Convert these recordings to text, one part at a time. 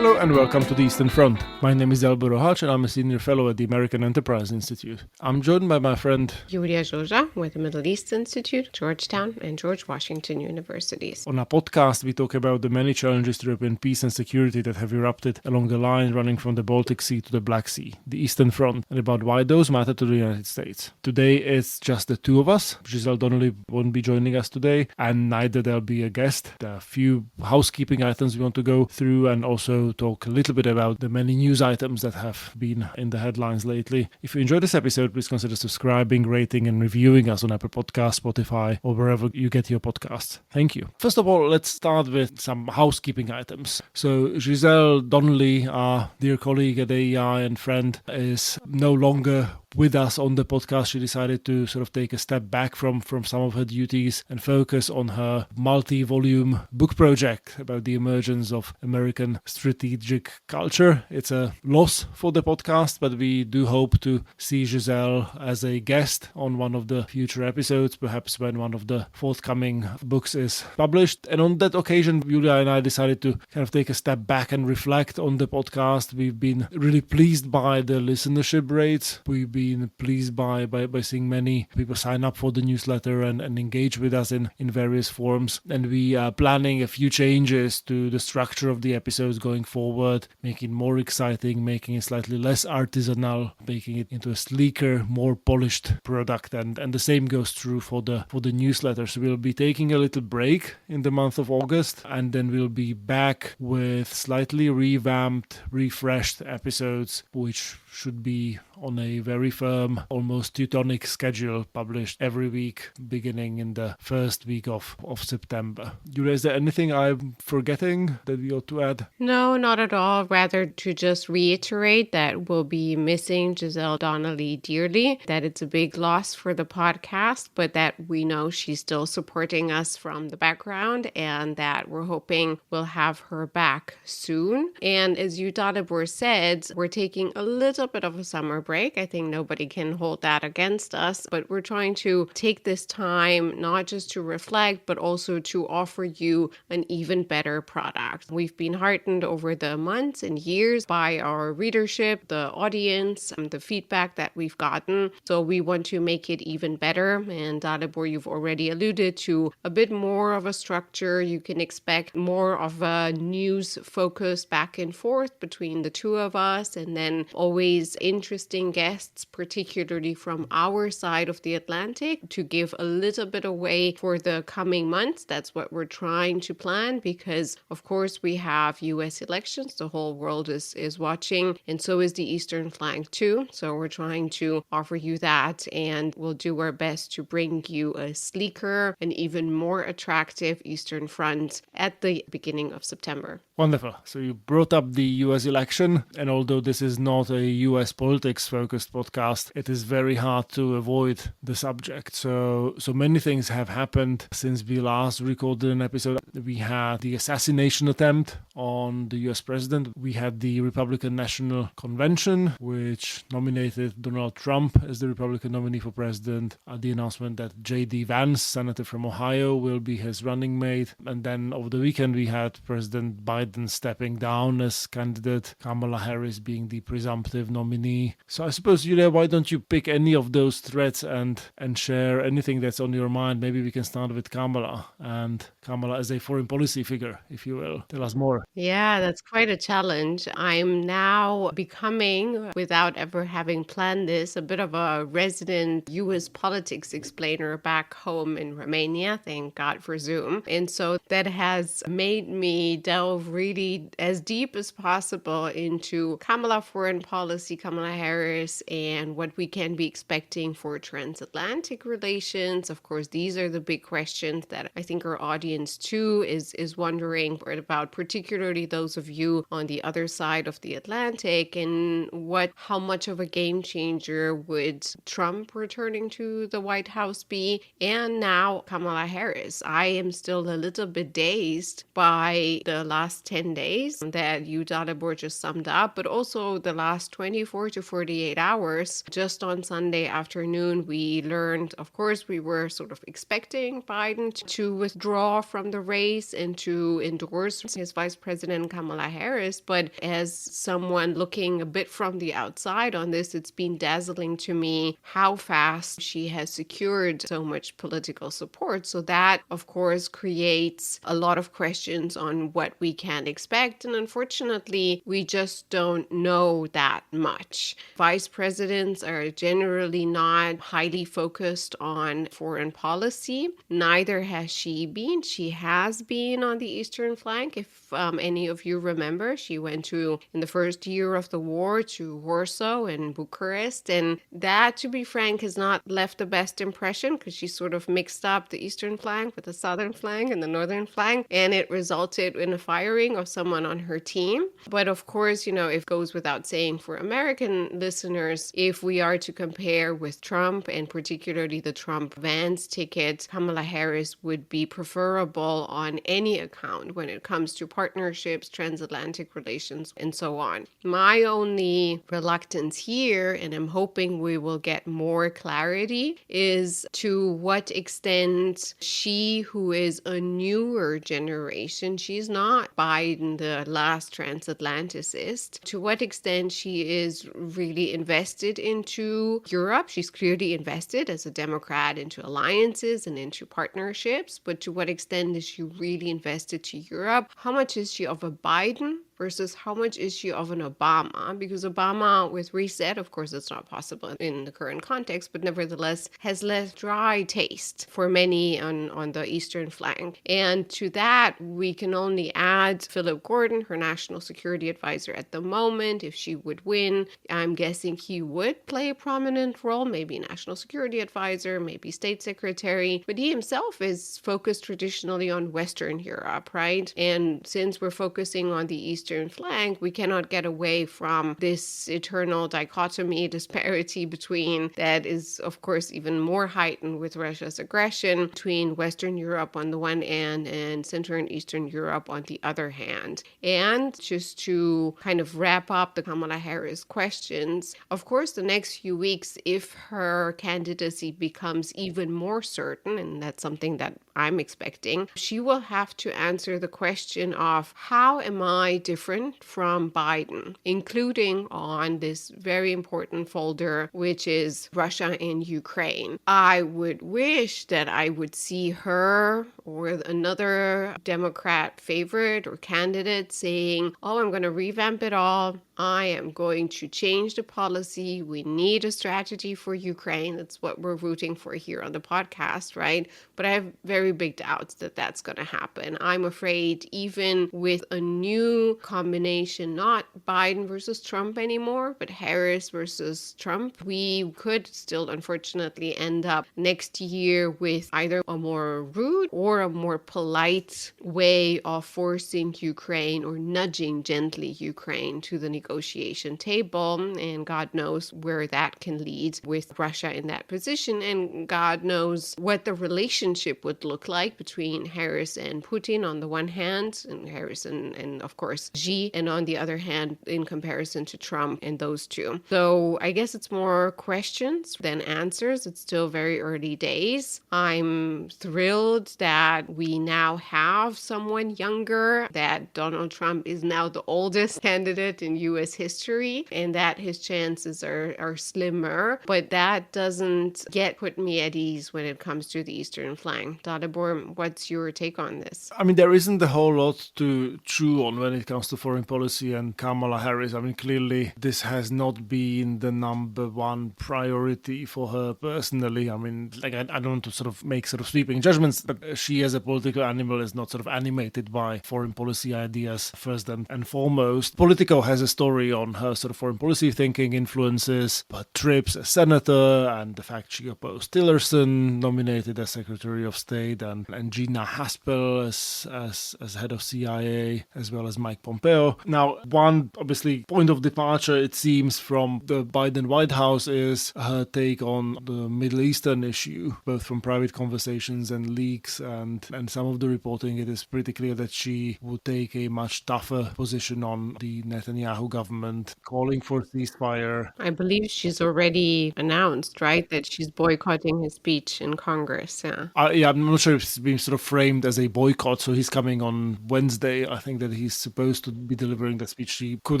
Hello and welcome to the Eastern Front. My name is Delbor Rohac and I'm a senior fellow at the American Enterprise Institute. I'm joined by my friend Julia Joja with the Middle East Institute, Georgetown, and George Washington Universities. On our podcast, we talk about the many challenges to European peace and security that have erupted along the line running from the Baltic Sea to the Black Sea, the Eastern Front, and about why those matter to the United States. Today, it's just the two of us. Giselle Donnelly won't be joining us today, and neither there'll be a guest. There are a few housekeeping items we want to go through and also talk a little bit about the many news items that have been in the headlines lately. If you enjoyed this episode, please consider subscribing, rating, and reviewing us on Apple Podcasts, Spotify, or wherever you get your podcasts. Thank you. First of all, let's start with some housekeeping items. So Giselle Donnelly, our dear colleague at AEI and friend, is no longer with us on the podcast. She decided to sort of take a step back from some of her duties and focus on her multi-volume book project about the emergence of American strategic culture. It's a loss for the podcast, but we do hope to see Giselle as a guest on one of the future episodes, perhaps when one of the forthcoming books is published. And on that occasion, Julia and I decided to kind of take a step back and reflect on the podcast. We've been really pleased by the listenership rates. We've been pleased by seeing many people sign up for the newsletter and engage with us in various forms. And we are planning a few changes to the structure of the episodes going forward, making it more exciting, making it slightly less artisanal, making it into a sleeker, more polished product. And the same goes true for the newsletter. So we'll be taking a little break in the month of August, and then we'll be back with slightly revamped, refreshed episodes, which should be on a very firm, almost Teutonic schedule, published every week, beginning in the first week of September. Julia, is there anything I'm forgetting that we ought to add? No, not at all. Rather to just reiterate that we'll be missing Giselle Donnelly dearly, that it's a big loss for the podcast, but that we know she's still supporting us from the background and that we're hoping we'll have her back soon. And as Dalibor said, we're taking a little bit of a summer break. I think nobody can hold that against us, but we're trying to take this time not just to reflect, but also to offer you an even better product. We've been heartened over the months and years by our readership, the audience, and the feedback that we've gotten. So we want to make it even better. And Dalibor, you've already alluded to a bit more of a structure. You can expect more of a news focus back and forth between the two of us, and then always interesting guests, particularly from our side of the Atlantic, to give a little bit away for the coming months. That's what we're trying to plan because, of course, we have US elections. The whole world is watching, and so is the Eastern flank too. So we're trying to offer you that, and we'll do our best to bring you a sleeker and even more attractive Eastern Front at the beginning of September. Wonderful. So you brought up the US election, and although this is not a US politics-focused podcast, it is very hard to avoid the subject. So many things have happened since we last recorded an episode. We had the assassination attempt on the US president. We had the Republican National Convention, which nominated Donald Trump as the Republican nominee for president. The announcement that J.D. Vance, senator from Ohio, will be his running mate. And then over the weekend, we had President Biden stepping down as candidate, Kamala Harris being the presumptive nominee. So I suppose, Julia, why don't you pick any of those threads and share anything that's on your mind? Maybe we can start with Kamala, and Kamala as a foreign policy figure, if you will. Tell us more. Yeah, that's quite a challenge. I'm now becoming, without ever having planned this, a bit of a resident US politics explainer back home in Romania. Thank God for Zoom. And so that has made me delve really as deep as possible into Kamala foreign policy, Kamala Harris, and what we can be expecting for transatlantic relations. Of course, these are the big questions that I think our audience too is wondering about, particularly those of you on the other side of the Atlantic, and how much of a game changer would Trump returning to the White House be? And now Kamala Harris. I am still a little bit dazed by the last last 10 days that you, Dalibor, just summed up, but also the last 24 to 48 hours. Just on Sunday afternoon, we learned, of course, we were sort of expecting Biden to withdraw from the race and to endorse his Vice President Kamala Harris. But as someone looking a bit from the outside on this, it's been dazzling to me how fast she has secured so much political support. So that, of course, creates a lot of questions on what we can expect. And unfortunately, we just don't know that much. Vice presidents are generally not highly focused on foreign policy. Neither has she been. She has been on the eastern flank. If any of you remember, she went to, in the first year of the war, to Warsaw and Bucharest. And that, to be frank, has not left the best impression because she sort of mixed up the eastern flank with the southern flank and the northern flank. And it resulted in a firing of someone on her team. But of course, it goes without saying for American listeners, if we are to compare with Trump and particularly the Trump-Vance ticket, Kamala Harris would be preferable on any account when it comes to partnerships, transatlantic relations, and so on. My only reluctance here, and I'm hoping we will get more clarity, is to what extent she, who is a newer generation, she's not Biden, the last transatlanticist, to what extent she is really invested into Europe. She's clearly invested as a Democrat into alliances and into partnerships, but to what extent is she really invested to Europe? How much is she of a Biden versus how much is she of an Obama? Because Obama with reset, of course, it's not possible in the current context, but nevertheless has left dry taste for many on the eastern flank. And to that, we can only add Philip Gordon, her national security advisor at the moment. If she would win, I'm guessing he would play a prominent role, maybe national security advisor, maybe state secretary, but he himself is focused traditionally on Western Europe, right? And since we're focusing on the eastern flank, we cannot get away from this eternal dichotomy, disparity between that is, of course, even more heightened with Russia's aggression between Western Europe on the one hand and Central and Eastern Europe on the other hand. And just to kind of wrap up the Kamala Harris questions, of course, the next few weeks, if her candidacy becomes even more certain, and that's something that I'm expecting, she will have to answer the question of how am I different from Biden, including on this very important folder, which is Russia and Ukraine. I would wish that I would see her or another Democrat favorite or candidate saying, oh, I'm going to revamp it all. I am going to change the policy. We need a strategy for Ukraine. That's what we're rooting for here on the podcast, right? But I have very big doubts that that's going to happen. I'm afraid even with a new combination, not Biden versus Trump anymore, but Harris versus Trump, we could still unfortunately end up next year with either a more rude or a more polite way of forcing Ukraine or nudging gently Ukraine to the negotiation table. And God knows where that can lead with Russia in that position. And God knows what the relationship would look like between Harris and Putin on the one hand, and Harris and of course, Xi, and on the other hand, in comparison to Trump and those two. So I guess it's more questions than answers. It's still very early days. I'm thrilled that we now have someone younger, that Donald Trump is now the oldest candidate in U.S. history, and that his chances are slimmer. But that doesn't yet put me at ease when it comes to the eastern flank. Dalibor, what's your take on this? I mean, there isn't a whole lot to chew on when it comes to foreign policy and Kamala Harris. I mean, clearly this has not been the number one priority for her personally. I mean, like I don't want to sort of make sort of sweeping judgments, but she as a political animal is not sort of animated by foreign policy ideas first and foremost. Politico has a story on her sort of foreign policy thinking, influences, but trips as senator and the fact she opposed Tillerson, nominated as Secretary of State, and Gina Haspel as head of CIA, as well as Mike Pompeo Pompeo. Now, one obviously point of departure, it seems, from the Biden White House is her take on the Middle Eastern issue, both from private conversations and leaks and some of the reporting. It is pretty clear that she would take a much tougher position on the Netanyahu government, calling for ceasefire. I believe she's already announced, right, that she's boycotting his speech in Congress. Yeah. Yeah, I'm not sure if it's been sort of framed as a boycott. So he's coming on Wednesday. I think that he's supposed to be delivering that speech. She could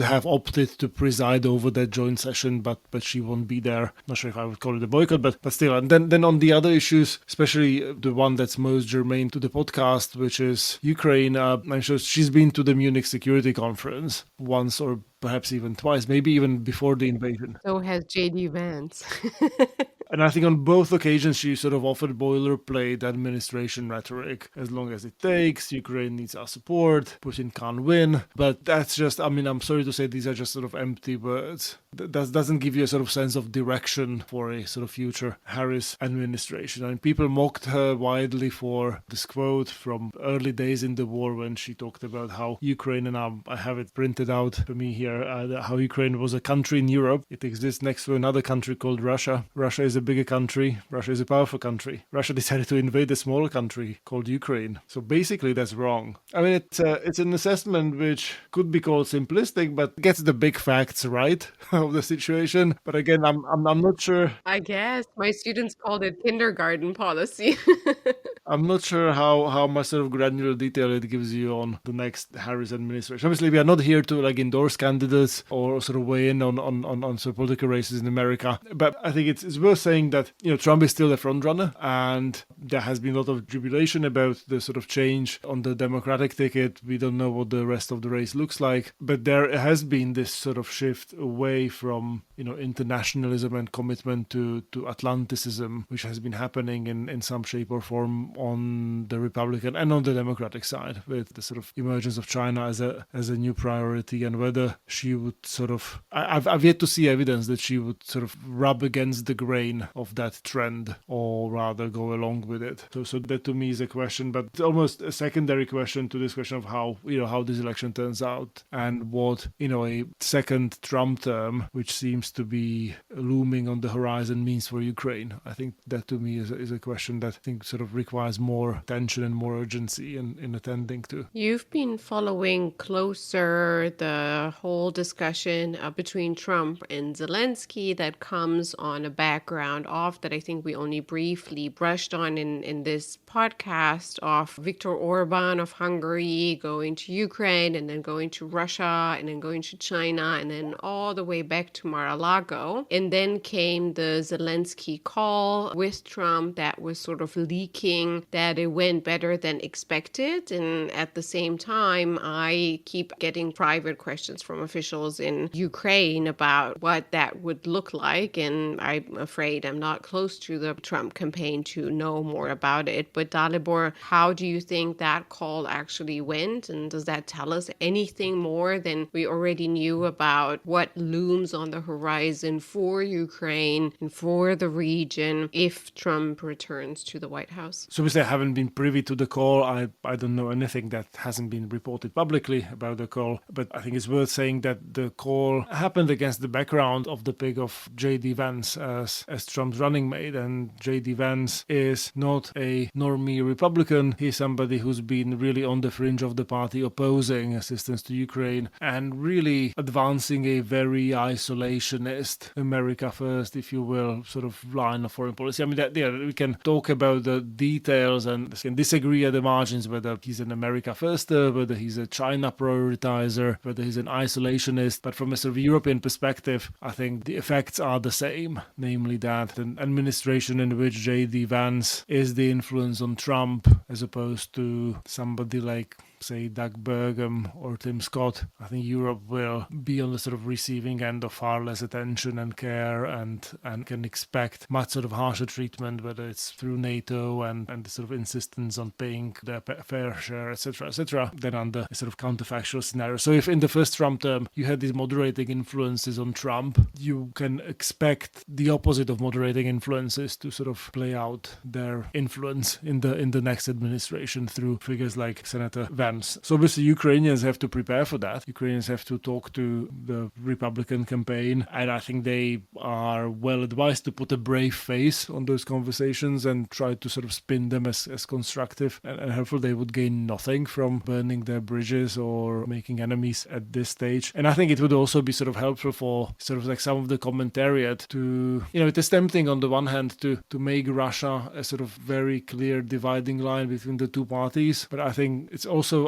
have opted to preside over that joint session, but she won't be there. Not sure if I would call it a boycott, but still. And then on the other issues, especially the one that's most germane to the podcast, which is Ukraine. I'm sure she's been to the Munich Security Conference once or perhaps even twice, maybe even before the invasion. So has J.D. Vance. And I think on both occasions she sort of offered boilerplate administration rhetoric. As long as it takes, Ukraine needs our support, Putin can't win. But that's just, I mean, I'm sorry to say these are just sort of empty words. That doesn't give you a sort of sense of direction for a sort of future Harris administration. And people mocked her widely for this quote from early days in the war when she talked about how Ukraine, and I have it printed out for me here, how Ukraine was a country in Europe. It exists next to another country called Russia. Russia is a bigger country. Russia is a powerful country. Russia decided to invade a smaller country called Ukraine. So basically that's wrong. I mean, it's an assessment which could be called simplistic, but gets the big facts right of the situation. But again, I'm not sure. I guess my students called it kindergarten policy. I'm not sure how much sort of granular detail it gives you on the next Harris administration. Obviously, we are not here to like endorse candidates or sort of weigh in on sort of political races in America. But I think it's worth saying that, you know, Trump is still a front runner, and there has been a lot of jubilation about the sort of change on the Democratic ticket. We don't know what the rest of the race looks like, but there has been this sort of shift away from, you know, internationalism and commitment to Atlanticism, which has been happening in some shape or form on the Republican and on the Democratic side, with the sort of emergence of China as a new priority, and whether she would sort of, I've yet to see evidence that she would sort of rub against the grain of that trend, or rather go along with it. So that to me is a question, but it's almost a secondary question to this question of how this election turns out, and what, you know, a second Trump term, which seems to be looming on the horizon, means for Ukraine. I think that to me is a question that I think sort of requires more attention and more urgency in attending to. You've been following closer the whole discussion between Trump and Zelensky that comes on a background of that I think we only briefly brushed on in this podcast, of Viktor Orban of Hungary going to Ukraine and then going to Russia and then going to China and then all the way back to Mar-a-Lago. And then came the Zelensky call with Trump that was sort of leaking that it went better than expected. And at the same time, I keep getting private questions from officials in Ukraine about what that would look like. And I'm afraid I'm not close to the Trump campaign to know more about it. But Dalibor, how do you think that call actually went? And does that tell us anything more than we already knew about what looms on the horizon for Ukraine and for the region if Trump returns to the White House? So obviously I haven't been privy to the call. I don't know anything that hasn't been reported publicly about the call, but I think it's worth saying that the call happened against the background of the pick of J.D. Vance as Trump's running mate. And J.D. Vance is not a normie Republican. He's somebody who's been really on the fringe of the party, opposing assistance to Ukraine and really advancing a very isolationist, America first, if you will, sort of line of foreign policy. I mean, we can talk about the details and can disagree at the margins whether he's an America firster, whether he's a China prioritizer, whether he's an isolationist. But from a sort of European perspective, I think the effects are the same, namely that an administration in which J.D. Vance is the influence on Trump as opposed to somebody like, say, Doug Burgum or Tim Scott. I think Europe will be on the sort of receiving end of far less attention and care, and can expect much sort of harsher treatment, whether it's through NATO and the sort of insistence on paying their fair share, etc., than under a sort of counterfactual scenario. So if in the first Trump term you had these moderating influences on Trump, you can expect the opposite of moderating influences to sort of play out their influence in the next administration through figures like Senator Vance. hands. So obviously Ukrainians have to prepare for that. Ukrainians have to talk to the Republican campaign, and I think they are well advised to put a brave face on those conversations and try to sort of spin them as constructive, and hopefully they would gain nothing from burning their bridges or making enemies at this stage. And I think it would also be sort of helpful for sort of like some of the commentariat to, it is tempting on the one hand to make Russia a sort of very clear dividing line between the two parties, but I think it's also,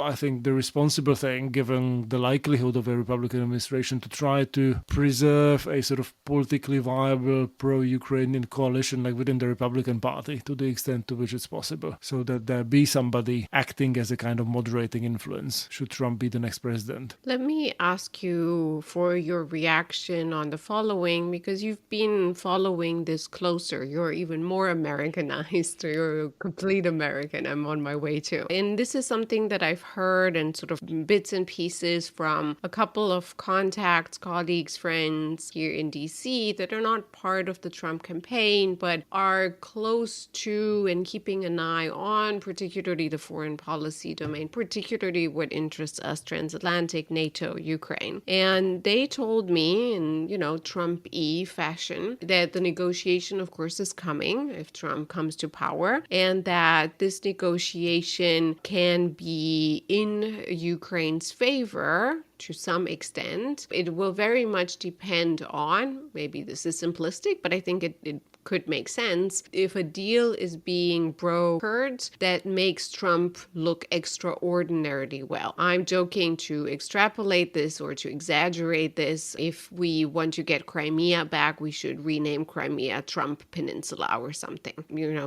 the responsible thing, given the likelihood of a Republican administration, to try to preserve a sort of politically viable pro-Ukrainian coalition like within the Republican Party to the extent to which it's possible, so that there be somebody acting as a kind of moderating influence should Trump be the next president. Let me ask you for your reaction on the following, because you've been following this closer. You're even more Americanized. You're a complete American. I'm on my way to. And this is something that I've heard and sort of bits and pieces from a couple of contacts, colleagues, friends here in DC that are not part of the Trump campaign, but are close to and keeping an eye on, particularly the foreign policy domain, particularly what interests us, transatlantic, NATO, Ukraine. And they told me in, Trump-y fashion that the negotiation, of course, is coming if Trump comes to power, and that this negotiation can be in Ukraine's favor to some extent. It will very much depend on, maybe this is simplistic, but I think it could make sense, if a deal is being brokered that makes Trump look extraordinarily well. I'm joking to extrapolate this or to exaggerate this. If we want to get Crimea back, we should rename Crimea Trump Peninsula or something,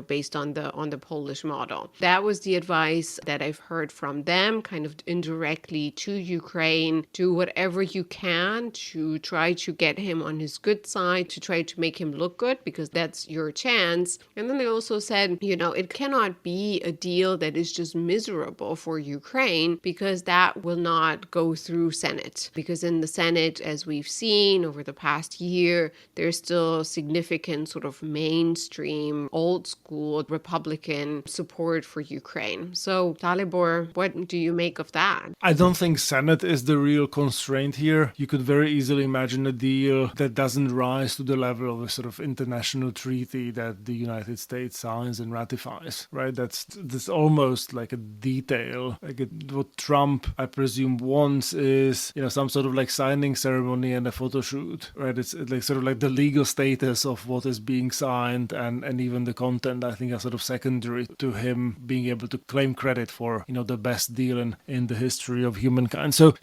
based on the Polish model. That was the advice that I've heard from them, kind of indirectly to Ukraine. Do whatever you can to try to get him on his good side, to try to make him look good, because that's your chance. And then they also said, it cannot be a deal that is just miserable for Ukraine, because that will not go through Senate. Because in the Senate, as we've seen over the past year, there's still significant sort of mainstream, old school Republican support for Ukraine. So, Dalibor, what do you make of that? I don't think Senate is the real constraint here. You could very easily imagine a deal that doesn't rise to the level of a sort of international treaty that the United States signs and ratifies, right? That's almost like a detail. What Trump, I presume, wants is, some sort of like signing ceremony and a photo shoot, right? It's like sort of like the legal status of what is being signed and even the content, I think, are sort of secondary to him being able to claim credit for, the best deal in the history of humankind. So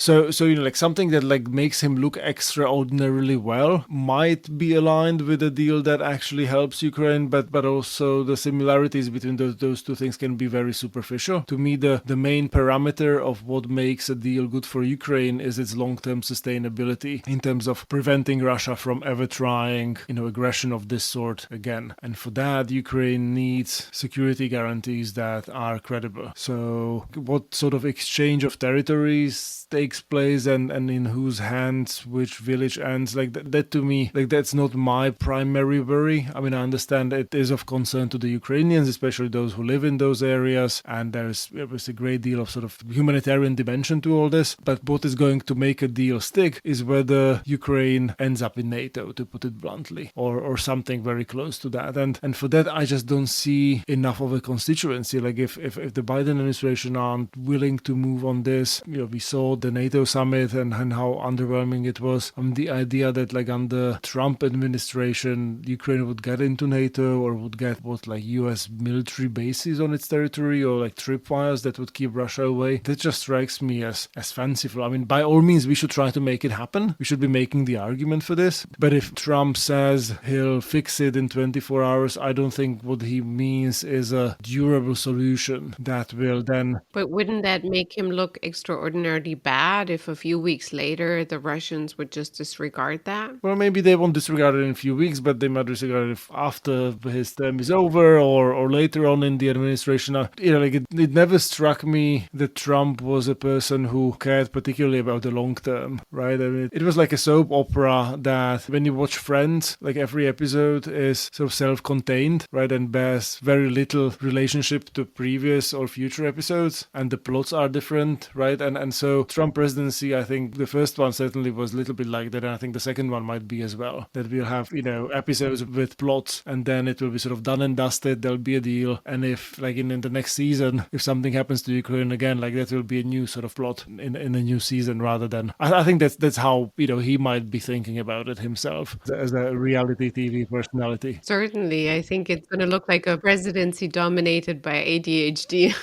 like something that like makes him look extraordinarily well might be aligned with a deal that actually helps Ukraine, but also the similarities between those two things can be very superficial. To me, the main parameter of what makes a deal good for Ukraine is its long-term sustainability in terms of preventing Russia from ever trying, aggression of this sort again. And for that, Ukraine needs security guarantees that are credible. So what sort of exchange of territories takes place and in whose hands which village ends, like that to me, like that's not my primary worry. I mean, I understand it is of concern to the Ukrainians, especially those who live in those areas, and there's a great deal of sort of humanitarian dimension to all this. But what is going to make a deal stick is whether Ukraine ends up in NATO, to put it bluntly, or something very close to that. And for that, I just don't see enough of a constituency. Like if the Biden administration aren't willing to move on this, we saw the NATO summit and how underwhelming it was. The idea that like under Trump administration, Ukraine would get into NATO or would get US military bases on its territory or like tripwires that would keep Russia away, that just strikes me as fanciful. I mean, by all means, we should try to make it happen. We should be making the argument for this. But if Trump says he'll fix it in 24 hours, I don't think what he means is a durable solution that will then... But wouldn't that make him look extraordinarily bad bad if a few weeks later the Russians would just disregard that? Well, maybe they won't disregard it in a few weeks, but they might disregard it after his term is over or later on in the administration. It never struck me that Trump was a person who cared particularly about the long term, right? I mean, it was like a soap opera that when you watch Friends, like every episode is sort of self-contained, right? And bears very little relationship to previous or future episodes, and the plots are different, right? And so Trump presidency, I think the first one certainly was a little bit like that, and I think the second one might be as well. That we'll have, episodes with plots, and then it will be sort of done and dusted. There'll be a deal, and if like in the next season, if something happens to Ukraine again, like that will be a new sort of plot in a new season rather than. I think that's how he might be thinking about it himself as a reality TV personality. Certainly, I think it's going to look like a presidency dominated by ADHD.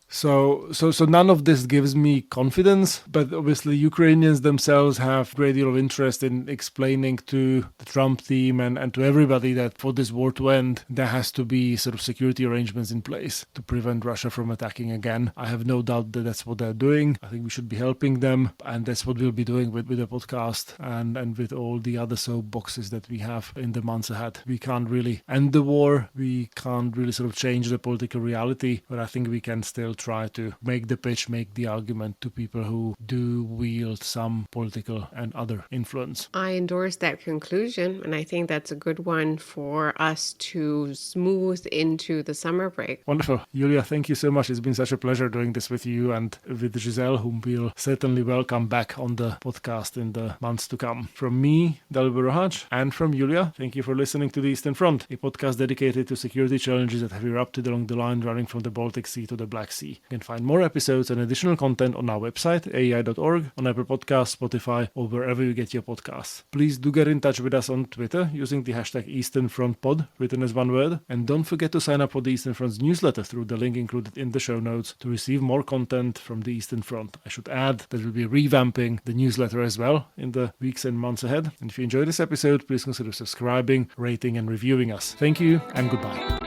So none of this gives me confidence, but obviously Ukrainians themselves have a great deal of interest in explaining to the Trump team and to everybody that for this war to end, there has to be sort of security arrangements in place to prevent Russia from attacking again. I have no doubt that that's what they're doing. I think we should be helping them, and that's what we'll be doing with the podcast and with all the other soapboxes that we have in the months ahead. We can't really end the war. We can't really sort of change the political reality, but I think we can still try to make the pitch, make the argument to people who do wield some political and other influence. I endorse that conclusion, and I think that's a good one for us to smooth into the summer break. Wonderful. Julia, thank you so much. It's been such a pleasure doing this with you and with Giselle, whom we'll certainly welcome back on the podcast in the months to come. From me, Dalibor Rohac, and from Julia, thank you for listening to The Eastern Front, a podcast dedicated to security challenges that have erupted along the line running from the Baltic Sea to the Black Sea. You can find more episodes and additional content on our website, aei.org, on Apple Podcasts, Spotify, or wherever you get your podcasts. Please do get in touch with us on Twitter using the hashtag EasternFrontPod, written as one word. And don't forget to sign up for the Eastern Front's newsletter through the link included in the show notes to receive more content from the Eastern Front. I should add that we'll be revamping the newsletter as well in the weeks and months ahead. And if you enjoyed this episode, please consider subscribing, rating, and reviewing us. Thank you, and goodbye.